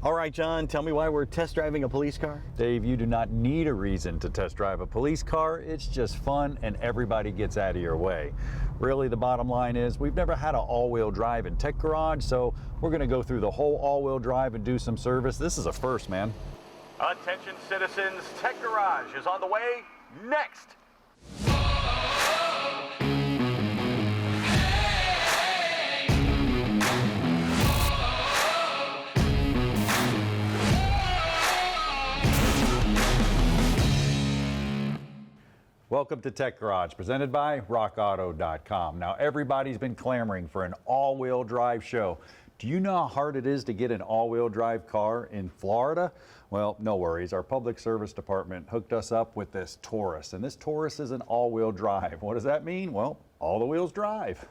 All right, John, tell me why we're test driving a police car. Dave, you do not need a reason to test drive a police car. It's just fun and everybody gets out of your way. Really, the bottom line is we've never had an all-wheel drive in Tech Garage, so we're going to go through the whole all-wheel drive and do some service. This is a first, man. Attention citizens, Tech Garage is on the way next. Welcome to Tech Garage, presented by RockAuto.com. Now, everybody's been clamoring for an all-wheel drive show. Do you know how hard it is to get an all-wheel drive car in Florida? Well, no worries. Our public service department hooked us up with this Taurus, and this Taurus is an all-wheel drive. What does that mean? Well, all the wheels drive.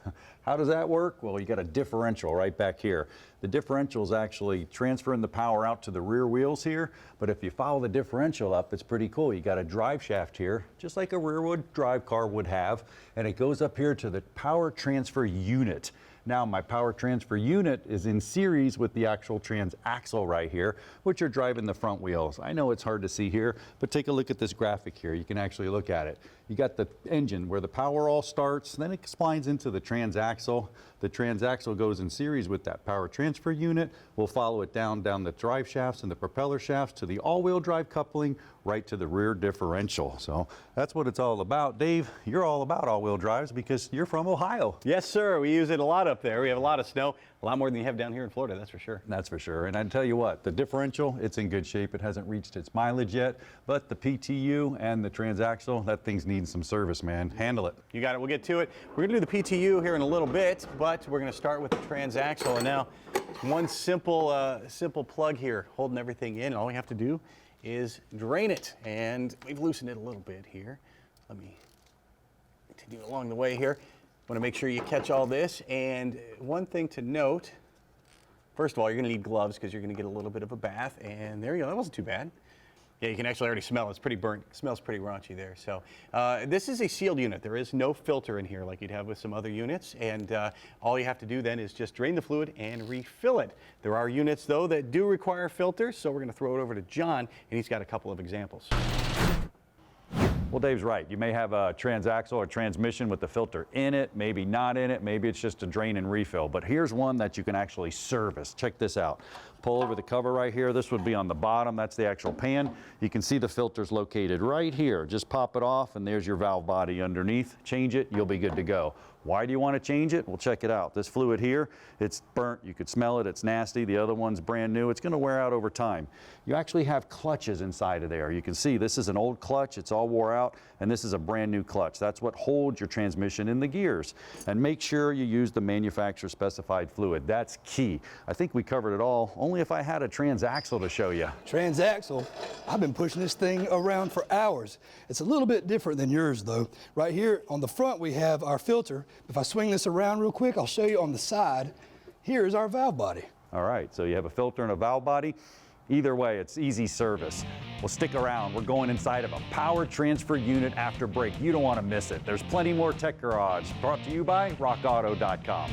How does that work? Well, you got a differential right back here. The differential is actually transferring the power out to the rear wheels here, but if you follow the differential up, it's pretty cool. You got a drive shaft here, just like a rear-wheel drive car would have, and it goes up here to the power transfer unit. Now, my power transfer unit is in series with the actual transaxle right here, which are driving the front wheels. I know it's hard to see here, but take a look at this graphic here. You can actually look at it. You got the engine where the power all starts, then it splines into the transaxle. The transaxle goes in series with that power transfer unit. We'll follow it down the drive shafts and the propeller shafts to the all-wheel drive coupling right to the rear differential. So that's what it's all about. Dave, you're all about all-wheel drives because you're from Ohio. Yes, sir. We use it a lot up there. We have a lot of snow, a lot more than you have down here in Florida, that's for sure. That's for sure. And I tell you what, the differential, it's in good shape. It hasn't reached its mileage yet, but the PTU and the transaxle, that thing's needing some service, man. Handle it. You got it. We'll get to it. We're going to do the PTU here in a little bit, but we're going to start with the transaxle. And now, one simple plug here, holding everything in. And all we have to do is drain it. And we've loosened it a little bit here. Let me continue along the way here. Want to make sure you catch all this. And one thing to note, first of all, you're going to need gloves because you're going to get a little bit of a bath. And there you go. That wasn't too bad. Yeah, you can actually already smell it. It's pretty burnt. It smells pretty raunchy there. So this is a sealed unit. There is no filter in here like you'd have with some other units. And all you have to do then is just drain the fluid and refill it. There are units, though, that do require filters. So we're going to throw it over to John, and he's got a couple of examples. Well, Dave's right. You may have a transaxle or transmission with the filter in it, maybe not in it, maybe it's just a drain and refill. But here's one that you can actually service. Check this out. Pull over the cover right here. This would be on the bottom. That's the actual pan. You can see the filter's located right here. Just pop it off, and there's your valve body underneath. Change it, you'll be good to go. Why do you want to change it? Well, check it out. This fluid here, it's burnt. You could smell it. It's nasty. The other one's brand new. It's going to wear out over time. You actually have clutches inside of there. You can see this is an old clutch. It's all wore out, and this is a brand new clutch. That's what holds your transmission in the gears. And make sure you use the manufacturer specified fluid. That's key. I think we covered it all, only if I had a transaxle to show you. Transaxle? I've been pushing this thing around for hours. It's a little bit different than yours, though. Right here on the front, we have our filter. If I swing this around real quick, I'll show you on the side. Here's our valve body. All right, so you have a filter and a valve body. Either way, it's easy service. Well, stick around. We're going inside of a power transfer unit after break. You don't want to miss it. There's plenty more Tech Garage, brought to you by RockAuto.com.